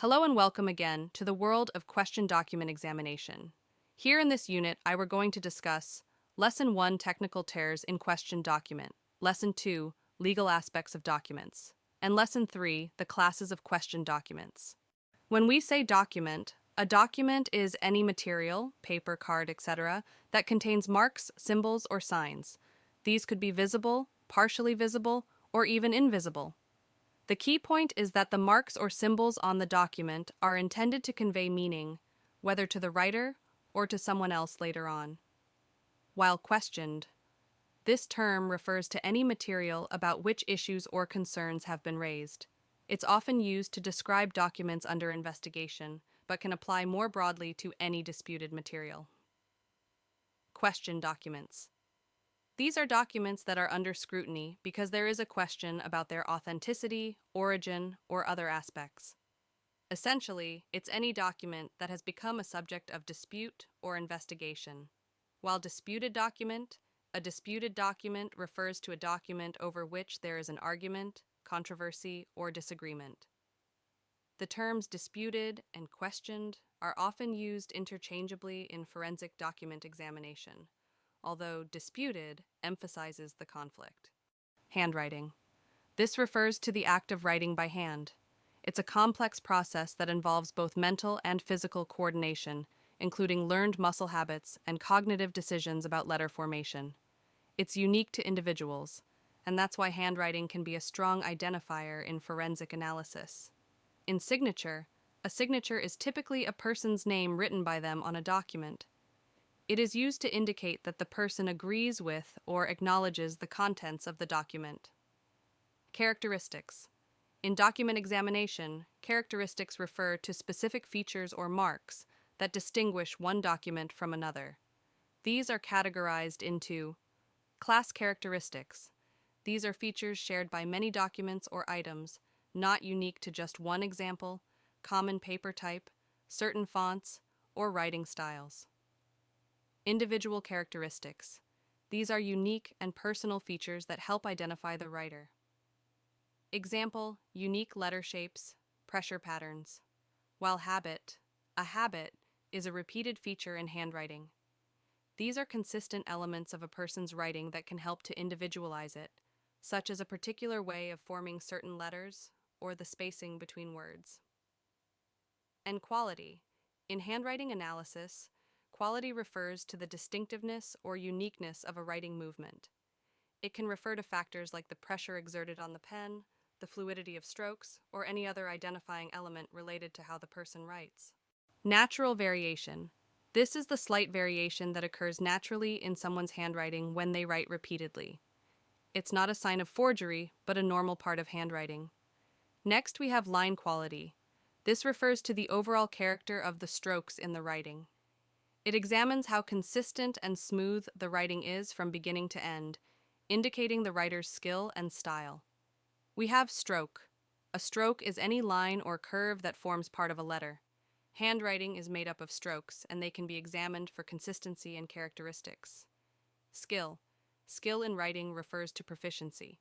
Hello and welcome again to the world of question document examination. Here in this unit, we're going to discuss Lesson 1 Technical Terms in Question Document, Lesson 2 Legal Aspects of Documents, and Lesson 3 The Classes of Question Documents. When we say document, a document is any material, paper, card, etc., that contains marks, symbols, or signs. These could be visible, partially visible, or even invisible. The key point is that the marks or symbols on the document are intended to convey meaning, whether to the writer or to someone else later on. While questioned, this term refers to any material about which issues or concerns have been raised. It's often used to describe documents under investigation, but can apply more broadly to any disputed material. Question documents. These are documents that are under scrutiny because there is a question about their authenticity, origin, or other aspects. Essentially, it's any document that has become a subject of dispute or investigation. While a disputed document refers to a document over which there is an argument, controversy, or disagreement. The terms disputed and questioned are often used interchangeably in forensic document examination, although disputed emphasizes the conflict. Handwriting. This refers to the act of writing by hand. It's a complex process that involves both mental and physical coordination, including learned muscle habits and cognitive decisions about letter formation. It's unique to individuals, and that's why handwriting can be a strong identifier in forensic analysis. In signature, a signature is typically a person's name written by them on a document. It is used to indicate that the person agrees with or acknowledges the contents of the document. Characteristics. In document examination, characteristics refer to specific features or marks that distinguish one document from another. These are categorized into class characteristics. These are features shared by many documents or items, not unique to just one example, common paper type, certain fonts, or writing styles. Individual characteristics. These are unique and personal features that help identify the writer. Example, unique letter shapes, pressure patterns. While a habit is a repeated feature in handwriting. These are consistent elements of a person's writing that can help to individualize it, such as a particular way of forming certain letters or the spacing between words. And quality. In handwriting analysis, quality refers to the distinctiveness or uniqueness of a writing movement. It can refer to factors like the pressure exerted on the pen, the fluidity of strokes, or any other identifying element related to how the person writes. Natural variation. This is the slight variation that occurs naturally in someone's handwriting when they write repeatedly. It's not a sign of forgery, but a normal part of handwriting. Next, we have line quality. This refers to the overall character of the strokes in the writing. It examines how consistent and smooth the writing is from beginning to end, indicating the writer's skill and style. We have stroke. A stroke is any line or curve that forms part of a letter. Handwriting is made up of strokes, and they can be examined for consistency and characteristics. Skill. Skill in writing refers to proficiency.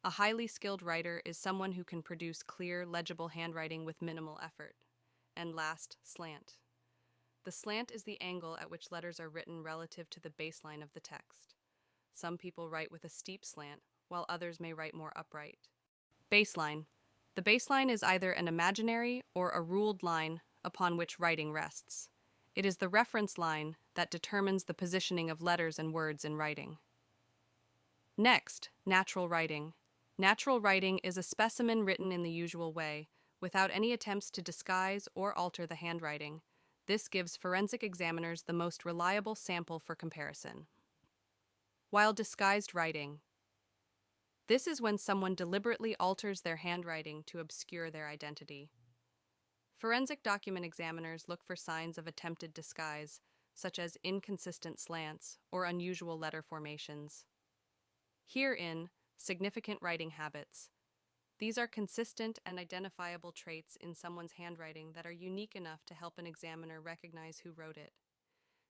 A highly skilled writer is someone who can produce clear, legible handwriting with minimal effort. And last, slant. The slant is the angle at which letters are written relative to the baseline of the text. Some people write with a steep slant, while others may write more upright. Baseline. The baseline is either an imaginary or a ruled line upon which writing rests. It is the reference line that determines the positioning of letters and words in writing. Next, natural writing. Natural writing is a specimen written in the usual way, without any attempts to disguise or alter the handwriting. This gives forensic examiners the most reliable sample for comparison. While disguised writing. This is when someone deliberately alters their handwriting to obscure their identity. Forensic document examiners look for signs of attempted disguise, such as inconsistent slants or unusual letter formations. Herein, significant writing habits. These are consistent and identifiable traits in someone's handwriting that are unique enough to help an examiner recognize who wrote it.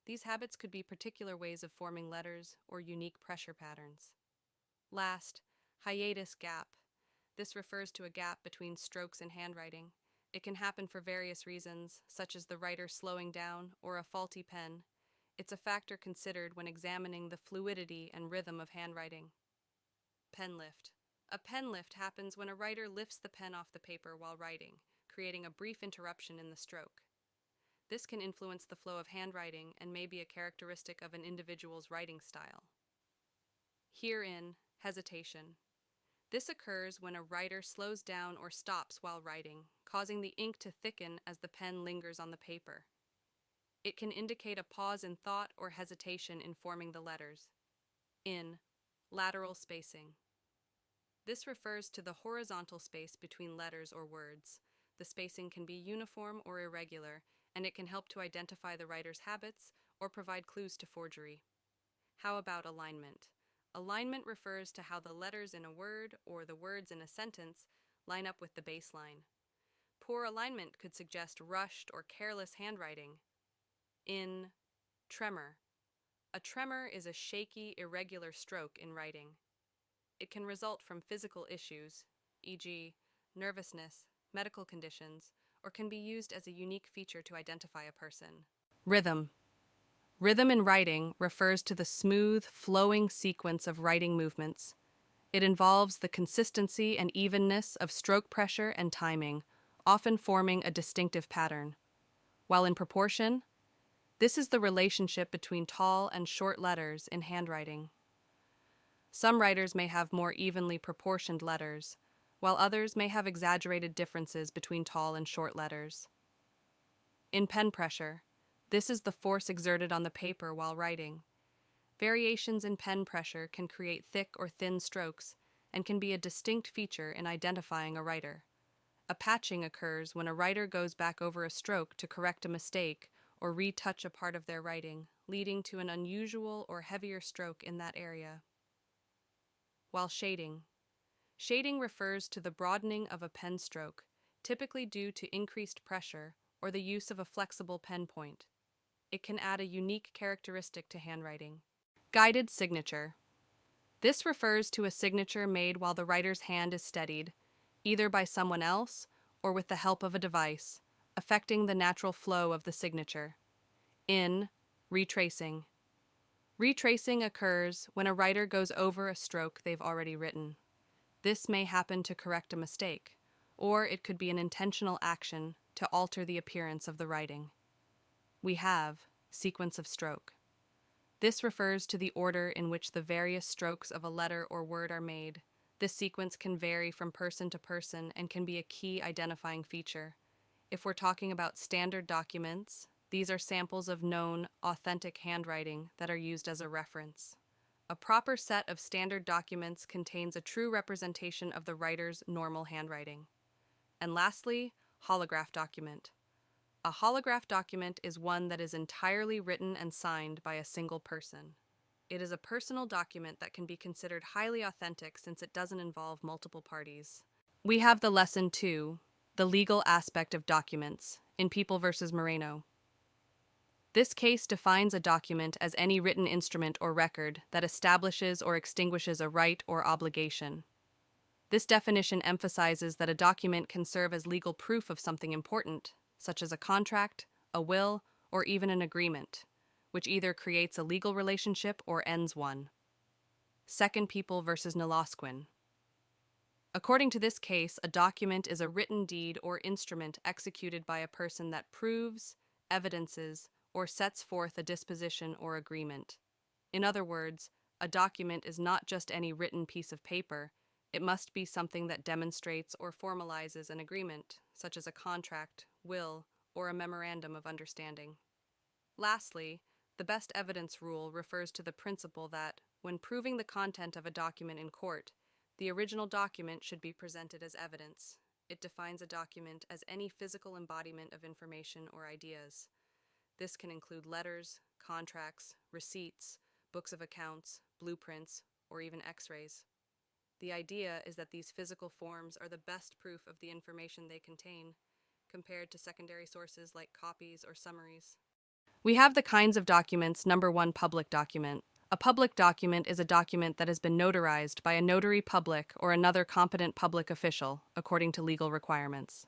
These habits could be particular ways of forming letters or unique pressure patterns. Last, hiatus gap. This refers to a gap between strokes in handwriting. It can happen for various reasons, such as the writer slowing down or a faulty pen. It's a factor considered when examining the fluidity and rhythm of handwriting. Pen lift. A pen lift happens when a writer lifts the pen off the paper while writing, creating a brief interruption in the stroke. This can influence the flow of handwriting and may be a characteristic of an individual's writing style. Herein, hesitation. This occurs when a writer slows down or stops while writing, causing the ink to thicken as the pen lingers on the paper. It can indicate a pause in thought or hesitation in forming the letters. In, lateral spacing. This refers to the horizontal space between letters or words. The spacing can be uniform or irregular, and it can help to identify the writer's habits or provide clues to forgery. How about alignment? Alignment refers to how the letters in a word or the words in a sentence line up with the baseline. Poor alignment could suggest rushed or careless handwriting. In, tremor. A tremor is a shaky, irregular stroke in writing. It can result from physical issues, e.g., nervousness, medical conditions, or can be used as a unique feature to identify a person. Rhythm. Rhythm in writing refers to the smooth, flowing sequence of writing movements. It involves the consistency and evenness of stroke pressure and timing, often forming a distinctive pattern. While in proportion, this is the relationship between tall and short letters in handwriting. Some writers may have more evenly proportioned letters, while others may have exaggerated differences between tall and short letters. In pen pressure, this is the force exerted on the paper while writing. Variations in pen pressure can create thick or thin strokes and can be a distinct feature in identifying a writer. A patching occurs when a writer goes back over a stroke to correct a mistake or retouch a part of their writing, leading to an unusual or heavier stroke in that area. While shading. Shading refers to the broadening of a pen stroke, typically due to increased pressure or the use of a flexible pen point. It can add a unique characteristic to handwriting. Guided signature. This refers to a signature made while the writer's hand is steadied, either by someone else or with the help of a device, affecting the natural flow of the signature. In, retracing. Retracing occurs when a writer goes over a stroke they've already written. This may happen to correct a mistake, or it could be an intentional action to alter the appearance of the writing. We have sequence of stroke. This refers to the order in which the various strokes of a letter or word are made. This sequence can vary from person to person and can be a key identifying feature. If we're talking about standard documents, these are samples of known, authentic handwriting that are used as a reference. A proper set of standard documents contains a true representation of the writer's normal handwriting. And lastly, holograph document. A holograph document is one that is entirely written and signed by a single person. It is a personal document that can be considered highly authentic since it doesn't involve multiple parties. We have the lesson 2, the legal aspect of documents, in People v. Moreno. This case defines a document as any written instrument or record that establishes or extinguishes a right or obligation. This definition emphasizes that a document can serve as legal proof of something important, such as a contract, a will, or even an agreement, which either creates a legal relationship or ends one. Second People v. Nolasquin. According to this case, a document is a written deed or instrument executed by a person that proves, evidences, or sets forth a disposition or agreement. In other words, a document is not just any written piece of paper. It must be something that demonstrates or formalizes an agreement, such as a contract, will, or a memorandum of understanding. Lastly, the best evidence rule refers to the principle that, when proving the content of a document in court, the original document should be presented as evidence. It defines a document as any physical embodiment of information or ideas. This can include letters, contracts, receipts, books of accounts, blueprints, or even x-rays. The idea is that these physical forms are the best proof of the information they contain, compared to secondary sources like copies or summaries. We have the kinds of documents. Number 1, public document. A public document is a document that has been notarized by a notary public or another competent public official, according to legal requirements.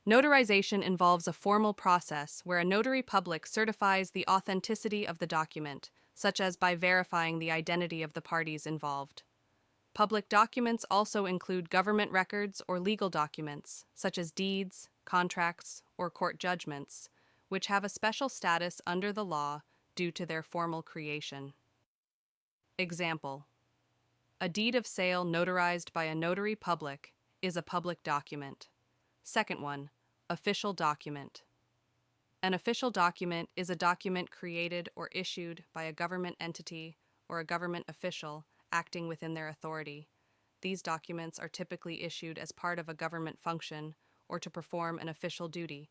Notarization involves a formal process where a notary public certifies the authenticity of the document, such as by verifying the identity of the parties involved. Public documents also include government records or legal documents, such as deeds, contracts, or court judgments, which have a special status under the law due to their formal creation. Example: a deed of sale notarized by a notary public is a public document. Second one, official document. An official document is a document created or issued by a government entity or a government official acting within their authority. These documents are typically issued as part of a government function or to perform an official duty.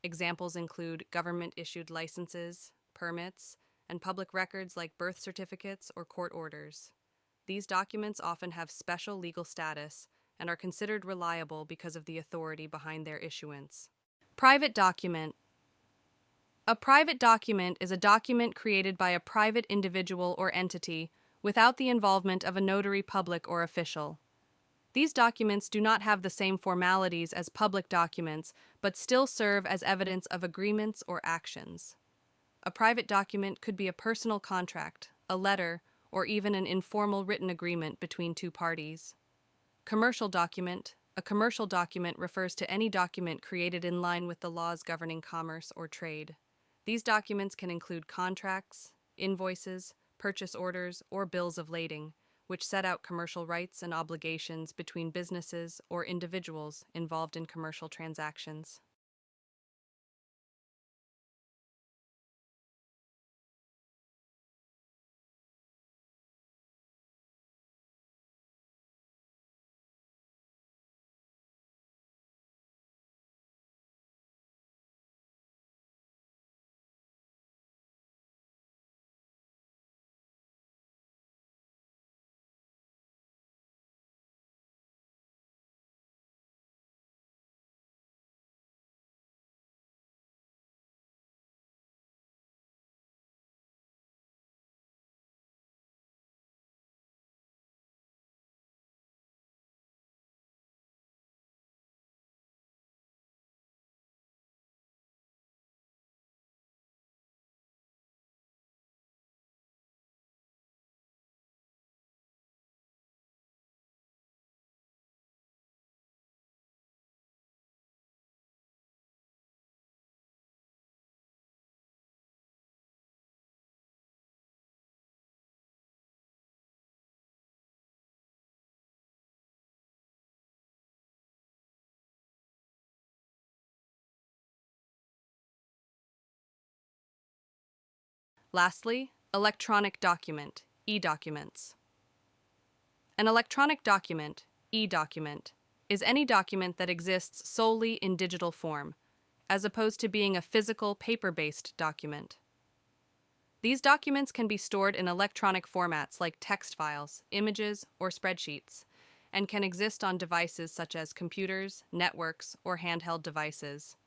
Examples include government-issued licenses, permits, and public records like birth certificates or court orders. These documents often have special legal status and are considered reliable because of the authority behind their issuance. Private document. A private document is a document created by a private individual or entity without the involvement of a notary public or official. These documents do not have the same formalities as public documents, but still serve as evidence of agreements or actions. A private document could be a personal contract, a letter, or even an informal written agreement between two parties. Commercial document. A commercial document refers to any document created in line with the laws governing commerce or trade. These documents can include contracts, invoices, purchase orders, or bills of lading, which set out commercial rights and obligations between businesses or individuals involved in commercial transactions. Lastly, electronic document, e-documents. An electronic document, e-document, is any document that exists solely in digital form, as opposed to being a physical, paper-based document. These documents can be stored in electronic formats like text files, images, or spreadsheets, and can exist on devices such as computers, networks, or handheld devices.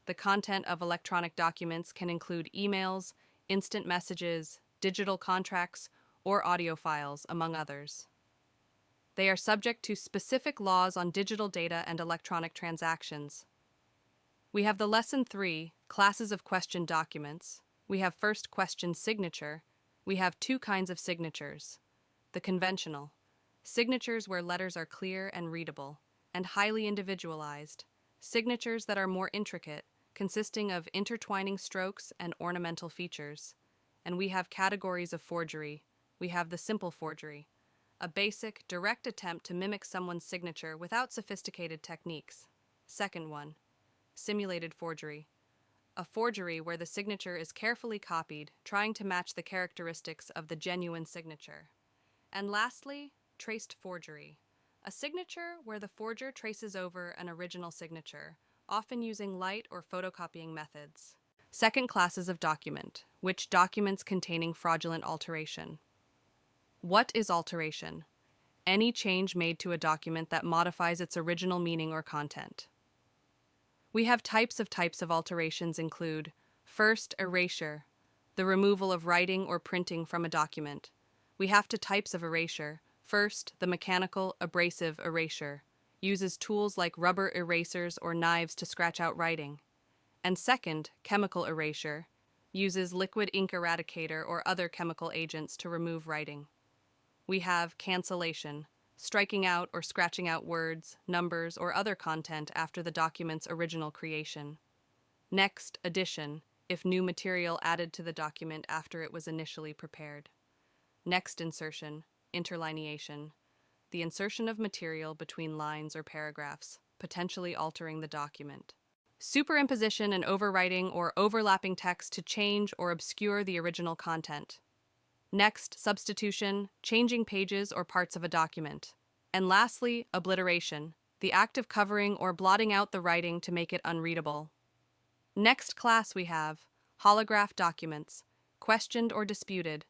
The content of electronic documents can include emails, instant messages, digital contracts, or audio files, among others. They are subject to specific laws on digital data and electronic transactions. We have the Lesson 3, Classes of Question Documents. We have first question signature. We have two kinds of signatures. The conventional. Signatures where letters are clear and readable, and highly individualized. Signatures that are more intricate, consisting of intertwining strokes and ornamental features. And we have categories of forgery. We have the simple forgery, a basic, direct attempt to mimic someone's signature without sophisticated techniques. Second one, simulated forgery, a forgery where the signature is carefully copied, trying to match the characteristics of the genuine signature. And lastly, traced forgery, a signature where the forger traces over an original signature, often using light or photocopying methods. Second, classes of document, which documents containing fraudulent alteration. What is alteration? Any change made to a document that modifies its original meaning or content. We have types of alterations include: first, erasure, the removal of writing or printing from a document. We have two types of erasure. First, the mechanical abrasive erasure, uses tools like rubber erasers or knives to scratch out writing. And second, chemical erasure, uses liquid ink eradicator or other chemical agents to remove writing. We have cancellation, striking out or scratching out words, numbers, or other content after the document's original creation. Next, addition, if new material added to the document after it was initially prepared. Next, insertion, interlineation, the insertion of material between lines or paragraphs, potentially altering the document. Superimposition and overwriting or overlapping text to change or obscure the original content. Next, substitution, changing pages or parts of a document. And lastly, obliteration, the act of covering or blotting out the writing to make it unreadable. Next class we have holograph documents, questioned or disputed.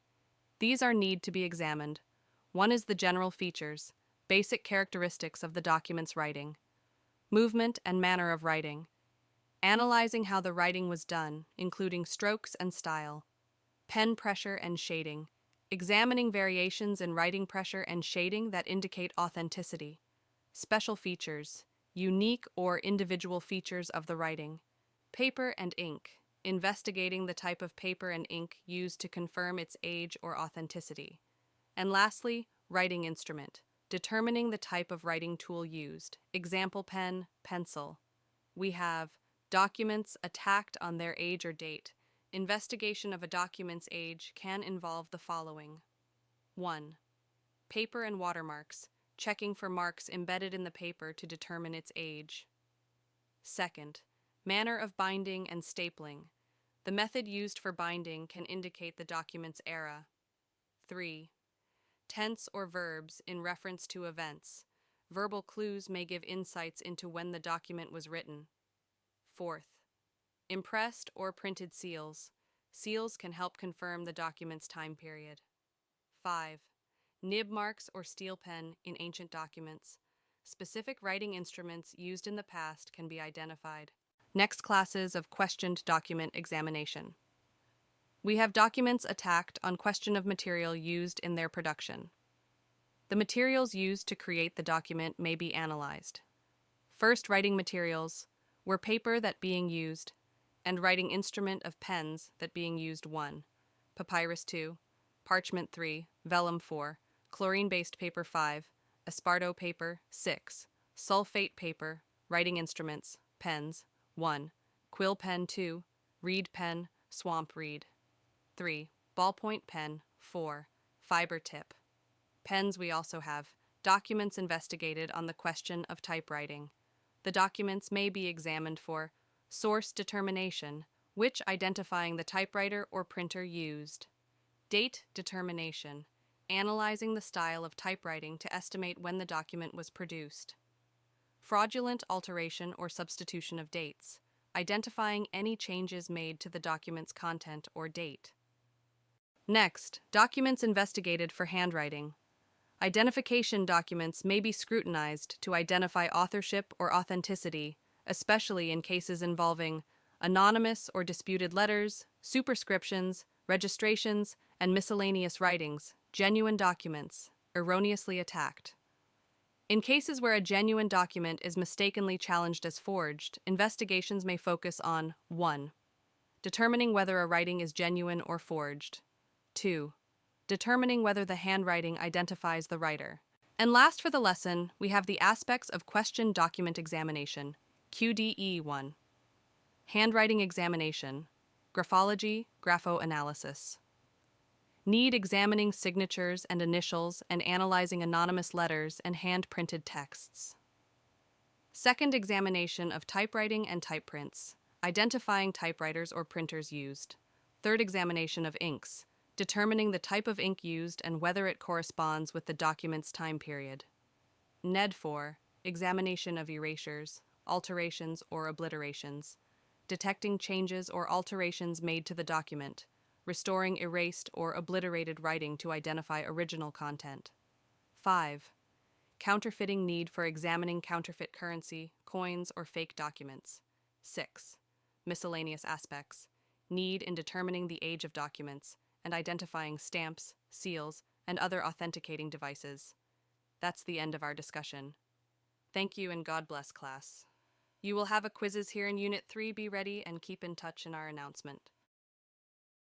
These are need to be examined. One is the general features, basic characteristics of the document's writing, movement and manner of writing, analyzing how the writing was done, including strokes and style, pen pressure and shading, examining variations in writing pressure and shading that indicate authenticity, special features, unique or individual features of the writing, paper and ink, investigating the type of paper and ink used to confirm its age or authenticity, and lastly, writing instrument, determining the type of writing tool used, example pen, pencil. We have documents attacked on their age or date. Investigation of a document's age can involve the following. 1. Paper and watermarks, checking for marks embedded in the paper to determine its age. Second, manner of binding and stapling. The method used for binding can indicate the document's era. 3. Tense or verbs in reference to events. Verbal clues may give insights into when the document was written. Fourth, impressed or printed seals. Seals can help confirm the document's time period. 5. Nib marks or steel pen in ancient documents. Specific writing instruments used in the past can be identified. Next classes of questioned document examination. We have documents attacked on question of material used in their production. The materials used to create the document may be analyzed. First, writing materials were paper that being used, and writing instrument of pens that being used 1, papyrus 2, parchment 3, vellum 4, chlorine-based paper 5, esparto paper 6, sulfate paper, writing instruments, pens 1, quill pen 2, reed pen, swamp reed 3, ballpoint pen 4, fiber tip. Pens we also have documents investigated on the question of typewriting. The documents may be examined for source determination, which identifying the typewriter or printer used. Date determination, analyzing the style of typewriting to estimate when the document was produced. Fraudulent alteration or substitution of dates, identifying any changes made to the document's content or date. Next, documents investigated for handwriting. Identification documents may be scrutinized to identify authorship or authenticity, especially in cases involving anonymous or disputed letters, superscriptions, registrations, and miscellaneous writings, genuine documents, erroneously attacked. In cases where a genuine document is mistakenly challenged as forged, investigations may focus on 1. Determining whether a writing is genuine or forged. 2. Determining whether the handwriting identifies the writer. And last for the lesson, we have the aspects of question document examination, QDE 1. Handwriting examination, graphology, graphoanalysis. Need examining signatures and initials and analyzing anonymous letters and hand-printed texts. Second, examination of typewriting and typeprints, identifying typewriters or printers used. Third, examination of inks, determining the type of ink used and whether it corresponds with the document's time period. NED 4, examination of erasures, alterations or obliterations, detecting changes or alterations made to the document, restoring erased or obliterated writing to identify original content. 5. Counterfeiting need for examining counterfeit currency, coins, or fake documents. 6. Miscellaneous aspects, need in determining the age of documents and identifying stamps, seals, and other authenticating devices. That's the end of our discussion. Thank you and God bless, class. You will have a quizzes here in Unit 3. Be ready and keep in touch in our announcement.